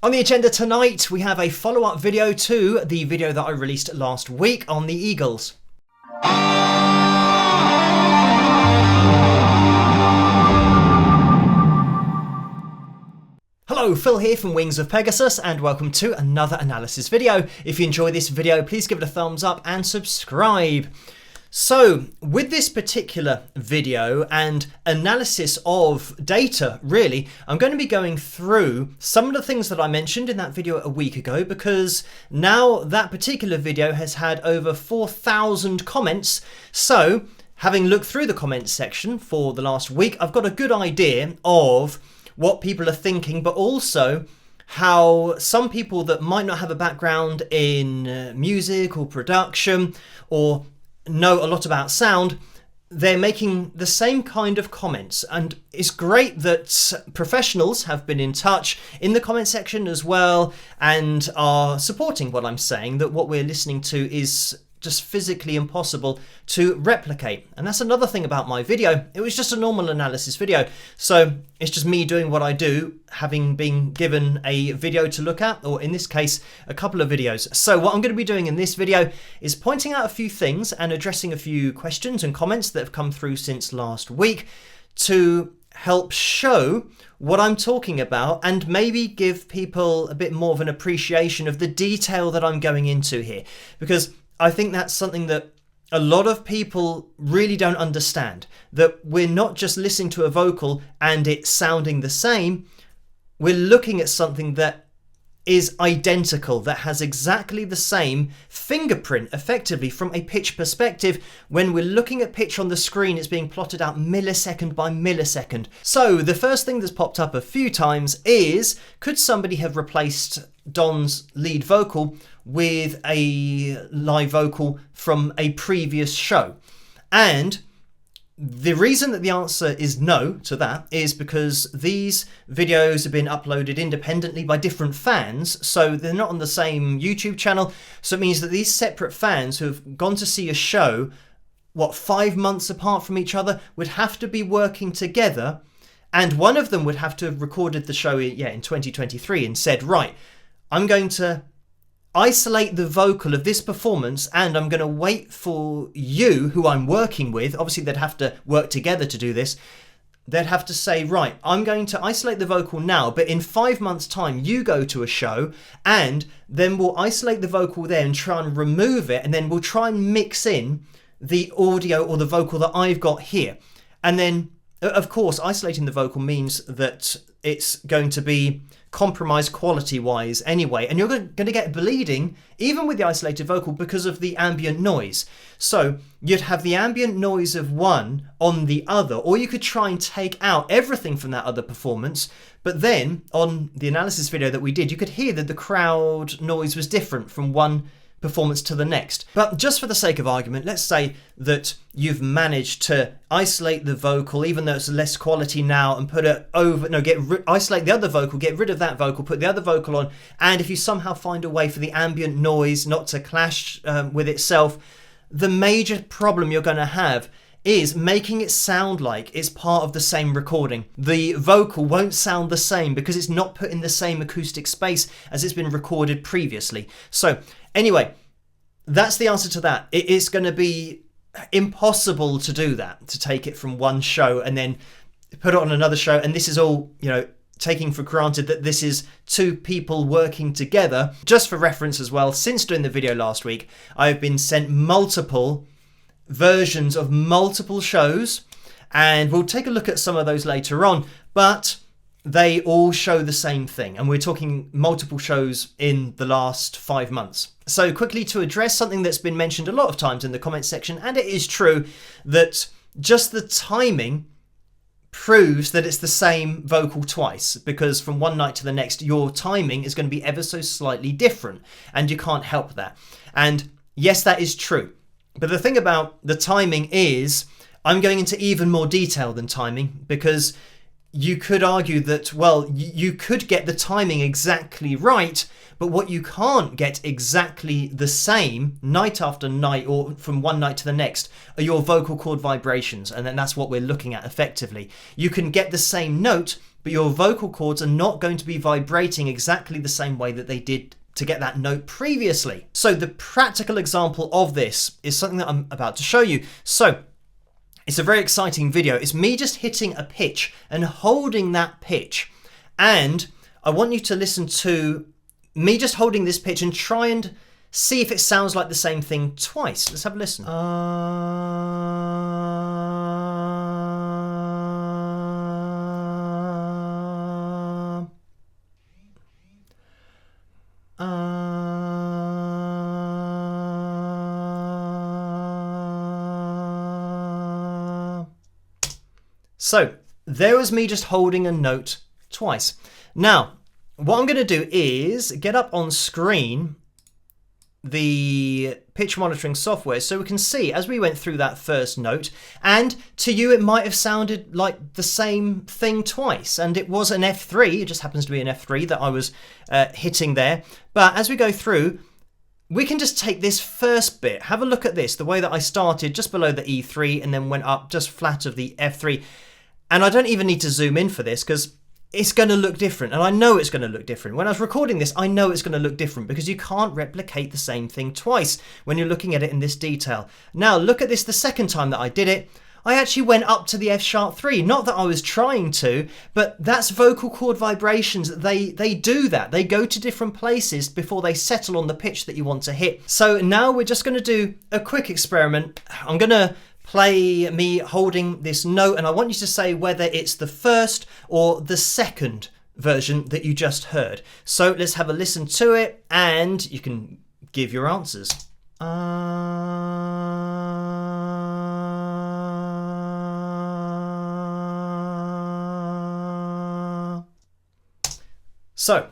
On the agenda tonight, we have a follow-up video to the video that I released last week on the Eagles. Hello, Phil here from Wings of Pegasus and welcome to another analysis video. If you enjoy this video, please give it a thumbs up and subscribe. So, with this particular video and analysis of data, really, I'm going to be going through some of the things that I mentioned in that video a week ago, because now that particular video has had over 4,000 comments. So, having looked through the comments section for the last week, I've got a good idea of what people are thinking, but also how some people that might not have a background in music or production or know a lot about sound, they're making the same kind of comments. And it's great that professionals have been in touch in the comment section as well and are supporting what I'm saying, that what we're listening to is just physically impossible to replicate. And that's another thing about my video. It was just a normal analysis video. So it's just me doing what I do, having been given a video to look at, or in this case, a couple of videos. So what I'm going to be doing in this video is pointing out a few things and addressing a few questions and comments that have come through since last week to help show what I'm talking about and maybe give people a bit more of an appreciation of the detail that I'm going into here. Because I think that's something that a lot of people really don't understand, that we're not just listening to a vocal and it's sounding the same. We're looking at something that is identical, that has exactly the same fingerprint, effectively, from a pitch perspective. When we're looking at pitch on the screen, it's being plotted out millisecond by millisecond. So the first thing that's popped up a few times is, could somebody have replaced Don's lead vocal with a live vocal from a previous show? And the reason that the answer is no to that is because these videos have been uploaded independently by different fans, so they're not on the same YouTube channel. So it means that these separate fans who have gone to see a show, 5 months apart from each other, would have to be working together, and one of them would have to have recorded the show in 2023 and said, right, I'm going to isolate the vocal of this performance and I'm going to wait for you, who I'm working with. Obviously they'd have to work together to do this. They'd have to say, right, I'm going to isolate the vocal now, but in 5 months time you go to a show and then we'll isolate the vocal there and try and remove it, and then we'll try and mix in the audio or the vocal that I've got here. And then of course isolating the vocal means that it's going to be compromised quality-wise anyway, and you're going to get bleeding even with the isolated vocal because of the ambient noise. So you'd have the ambient noise of one on the other, or you could try and take out everything from that other performance, but then on the analysis video that we did, you could hear that the crowd noise was different from one performance to the next. But just for the sake of argument, let's say that you've managed to isolate the vocal, even though it's less quality now, and put it over, isolate the other vocal, get rid of that vocal, put the other vocal on, and if you somehow find a way for the ambient noise not to clash with itself, the major problem you're going to have is making it sound like it's part of the same recording. The vocal won't sound the same because it's not put in the same acoustic space as it's been recorded previously. So anyway, that's the answer to that. It is going to be impossible to do that, to take it from one show and then put it on another show. And this is all, taking for granted that this is two people working together. Just for reference as well, since doing the video last week, I've been sent multiple versions of multiple shows, and we'll take a look at some of those later on, but they all show the same thing, and we're talking multiple shows in the last 5 months. So quickly to address something that's been mentioned a lot of times in the comment section, and it is true that just the timing proves that it's the same vocal twice, because from one night to the next your timing is going to be ever so slightly different, and you can't help that. And yes, that is true. But the thing about the timing is, I'm going into even more detail than timing, because you could argue that, well, you could get the timing exactly right, but what you can't get exactly the same night after night or from one night to the next are your vocal cord vibrations, and then that's what we're looking at effectively. You can get the same note, but your vocal cords are not going to be vibrating exactly the same way that they did to get that note previously. So the practical example of this is something that I'm about to show you. So it's a very exciting video. It's me just hitting a pitch and holding that pitch. And I want you to listen to me just holding this pitch and try and see if it sounds like the same thing twice. Let's have a listen. So there was me just holding a note twice. Now, what I'm going to do is get up on screen the pitch monitoring software so we can see as we went through that first note, and to you it might have sounded like the same thing twice, and it was an F3, it just happens to be an F3 that I was hitting there. But as we go through, we can just take this first bit, have a look at this, the way that I started just below the E3 and then went up just flat of the F3. And I don't even need to zoom in for this because it's going to look different, and I know it's going to look different. When I was recording this, I know it's going to look different because you can't replicate the same thing twice when you're looking at it in this detail. Now, look at this the second time that I did it. I actually went up to the F sharp 3. Not that I was trying to, but that's vocal cord vibrations. They do that. They go to different places before they settle on the pitch that you want to hit. So now we're just going to do a quick experiment. I'm going to play me holding this note, and I want you to say whether it's the first or the second version that you just heard. So let's have a listen to it, and you can give your answers. So,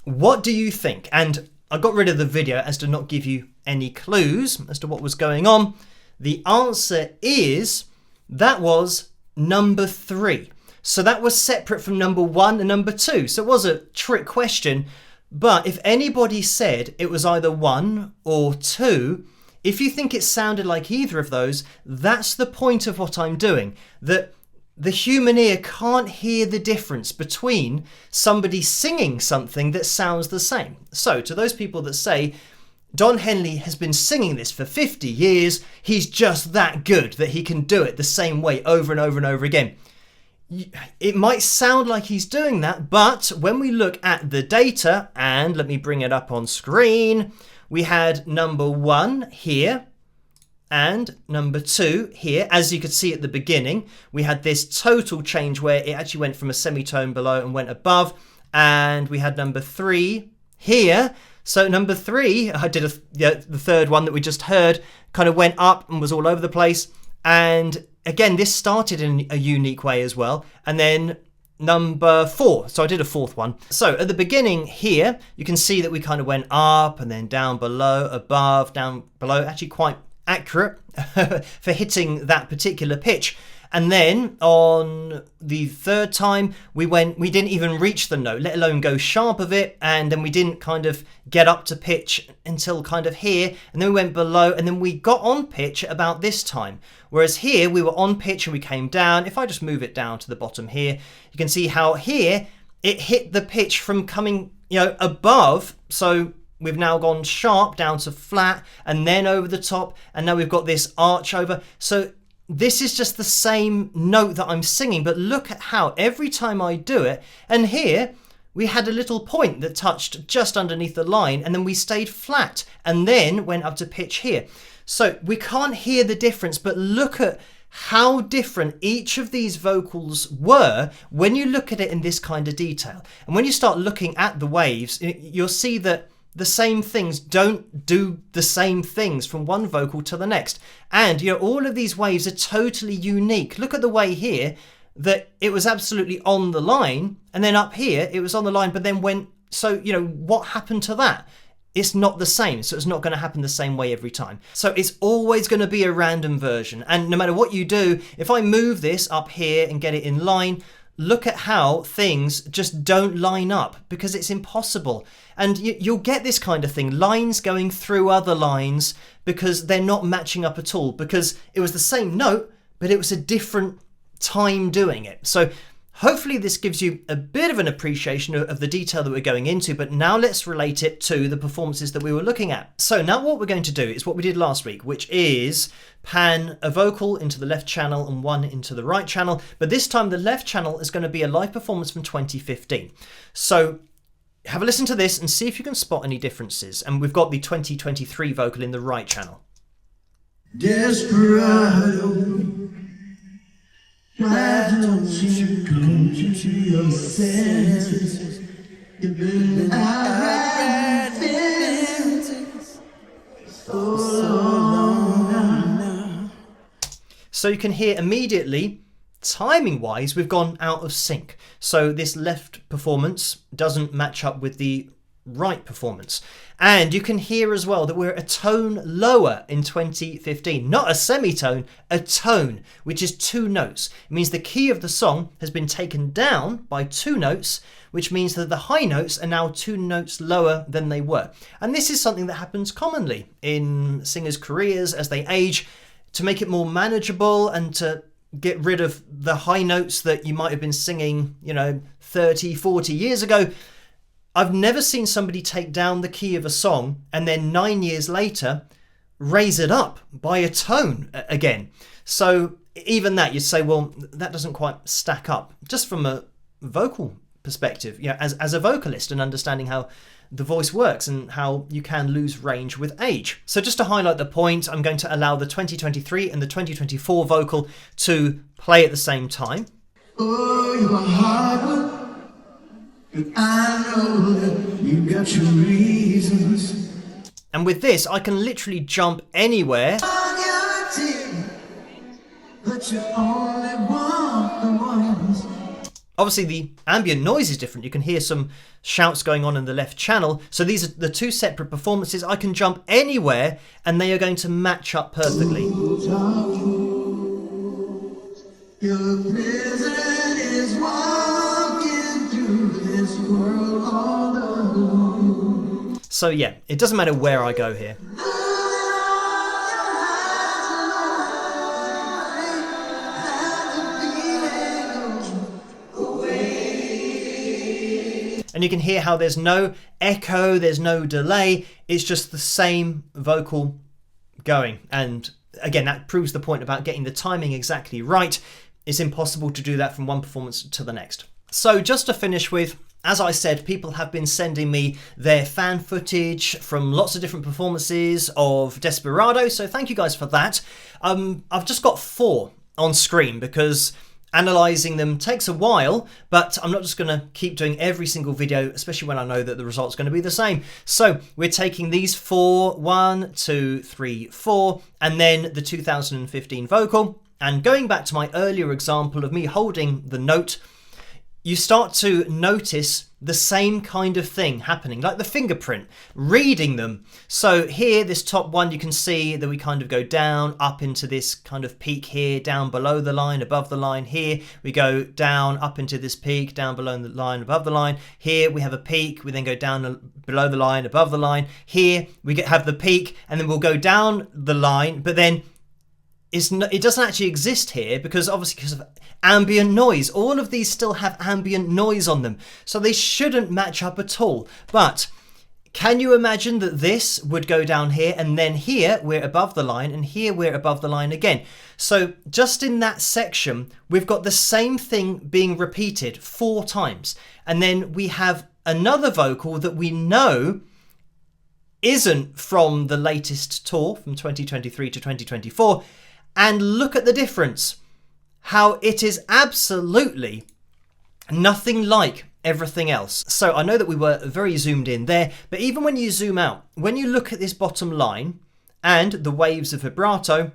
what do you think? And I got rid of the video as to not give you any clues as to what was going on. The answer is, that was number 3. So that was separate from number 1 and number 2. So it was a trick question. But if anybody said it was either 1 or 2, if you think it sounded like either of those, that's the point of what I'm doing. That the human ear can't hear the difference between somebody singing something that sounds the same. So to those people that say, Don Henley has been singing this for 50 years, he's just that good that he can do it the same way over and over and over again. It might sound like he's doing that, but when we look at the data, and let me bring it up on screen, we had number 1 here and number 2 here. As you could see at the beginning, we had this total change where it actually went from a semitone below and went above, and we had number 3 here. So number 3, I did the third one that we just heard, kind of went up and was all over the place. And again, this started in a unique way as well. And then number 4, so I did a fourth one. So at the beginning here, you can see that we kind of went up and then down below, above, down below, actually quite accurate for hitting that particular pitch. And then on the third time, we didn't even reach the note, let alone go sharp of it. And then we didn't kind of get up to pitch until kind of here. And then we went below, and then we got on pitch at about this time. Whereas here, we were on pitch and we came down. If I just move it down to the bottom here, you can see how here it hit the pitch from coming, above. So we've now gone sharp down to flat and then over the top. And now we've got this arch over. So this is just the same note that I'm singing, but look at how every time I do it, and here we had a little point that touched just underneath the line, and then we stayed flat and then went up to pitch here. So we can't hear the difference, but look at how different each of these vocals were when you look at it in this kind of detail. And when you start looking at the waves, you'll see that the same things don't do the same things from one vocal to the next. And all of these waves are totally unique. Look at the way here that it was absolutely on the line, and then up here it was on the line, but then went, so what happened to that? It's not the same, so it's not going to happen the same way every time. So it's always going to be a random version. And no matter what you do, if I move this up here and get it in line, look at how things just don't line up because it's impossible. And you'll get this kind of thing, lines going through other lines because they're not matching up at all, because it was the same note, but it was a different time doing it. So Hopefully this gives you a bit of an appreciation of the detail that we're going into, but now let's relate it to the performances that we were looking at. So now what we're going to do is what we did last week, which is pan a vocal into the left channel and one into the right channel. But this time the left channel is going to be a live performance from 2015. So have a listen to this and see if you can spot any differences. And we've got the 2023 vocal in the right channel. Desperado, why don't you come to your senses? You've been out feelings so long now. So you can hear immediately, timing wise, we've gone out of sync. So this left performance doesn't match up with the right performance. And you can hear as well that we're a tone lower in 2015, not a semitone, a tone, which is 2 notes. It means the key of the song has been taken down by 2 notes, which means that the high notes are now 2 notes lower than they were. And this is something that happens commonly in singers' careers as they age, to make it more manageable and to get rid of the high notes that you might have been singing, 30, 40 years ago. I've never seen somebody take down the key of a song and then 9 years later raise it up by a tone again. So even that, you'd say, well, that doesn't quite stack up. Just from a vocal perspective, as a vocalist and understanding how the voice works and how you can lose range with age. So just to highlight the point, I'm going to allow the 2023 and the 2024 vocal to play at the same time. Oh, you're a hard one. I know that you got your reasons. And with this, I can literally jump anywhere. On your team, but you only want the ones. Obviously, the ambient noise is different. You can hear some shouts going on in the left channel. So these are the 2 separate performances. I can jump anywhere and they are going to match up perfectly. Your prison is walking through this world all alone. So yeah, it doesn't matter where I go here. And you can hear how there's no echo, there's no delay. It's just the same vocal going. And again, that proves the point about getting the timing exactly right. It's impossible to do that from one performance to the next. So just to finish with, as I said, people have been sending me their fan footage from lots of different performances of Desperado. So thank you guys for that. I've just got 4 on screen because analysing them takes a while, but I'm not just going to keep doing every single video, especially when I know that the result's going to be the same. So we're taking these 4, 1, 2, 3, 4, and then the 2015 vocal. And going back to my earlier example of me holding the note, you start to notice the same kind of thing happening, like the fingerprint, reading them. So here, this top one, you can see that we kind of go down, up into this kind of peak here, down below the line, above the line. Here, we go down, up into this peak, down below the line, above the line. Here, we have a peak, we then go down below the line, above the line. Here, we have the peak, and then we'll go down the line, but then it doesn't actually exist here because obviously because of ambient noise. All of these still have ambient noise on them, so they shouldn't match up at all. But can you imagine that this would go down here and then here we're above the line and here we're above the line again? So just in that section, we've got the same thing being repeated 4 times. And then we have another vocal that we know isn't from the latest tour from 2023 to 2024. And look at the difference, how it is absolutely nothing like everything else. So I know that we were very zoomed in there, but even when you zoom out, when you look at this bottom line and the waves of vibrato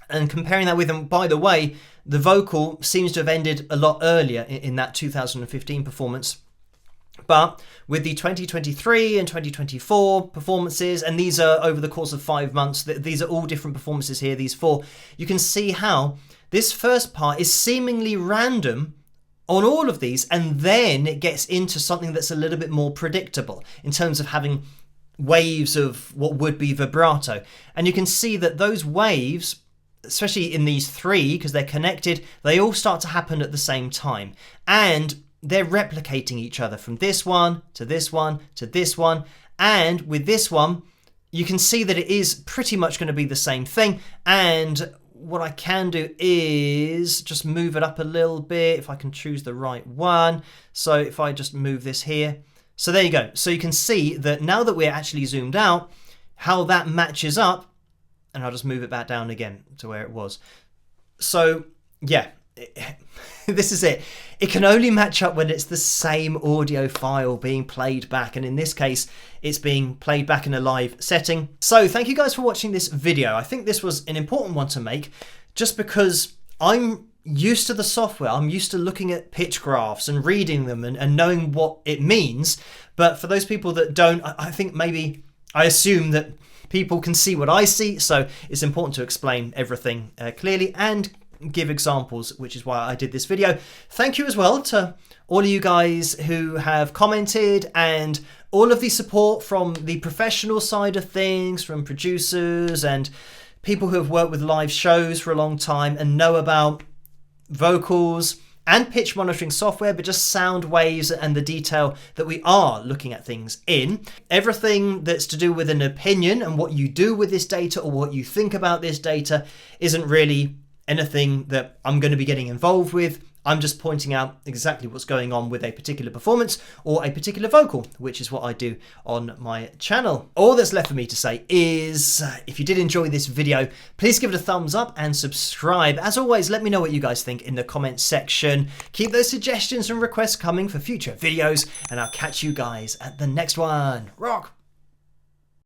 and comparing that with them, by the way, the vocal seems to have ended a lot earlier in that 2015 performance. But with the 2023 and 2024 performances, and these are over the course of 5 months, these are all different performances here, these 4, you can see how this first part is seemingly random on all of these, and then it gets into something that's a little bit more predictable in terms of having waves of what would be vibrato. And you can see that those waves especially in these three, because they're connected, they all start to happen at the same time. And they're replicating each other from this one to this one to this one. And with this one, you can see that it is pretty much going to be the same thing. And what I can do is just move it up a little bit if I can choose the right one. So if I just move this here. So there you go. So you can see that now that we're actually zoomed out, how that matches up. And I'll just move it back down again to where it was. So yeah, this is it. It can only match up when it's the same audio file being played back, and in this case it's being played back in a live setting. So thank you guys for watching this video. I think this was an important one to make just because I'm used to the software. I'm used to looking at pitch graphs and reading them and knowing what it means. But for those people that don't, I think maybe I assume that people can see what I see, so it's important to explain everything clearly and give examples, which is why I did this video. Thank you as well to all of you guys who have commented and all of the support from the professional side of things, from producers and people who have worked with live shows for a long time and know about vocals and pitch monitoring software, but just sound waves and the detail that we are looking at things in. Everything that's to do with an opinion and what you do with this data or what you think about this data isn't really anything that I'm going to be getting involved with. I'm just pointing out exactly what's going on with a particular performance or a particular vocal, which is what I do on my channel. All that's left for me to say is, if you did enjoy this video, please give it a thumbs up and subscribe. As always, let me know what you guys think in the comments section. Keep those suggestions and requests coming for future videos, and I'll catch you guys at the next one. Rock!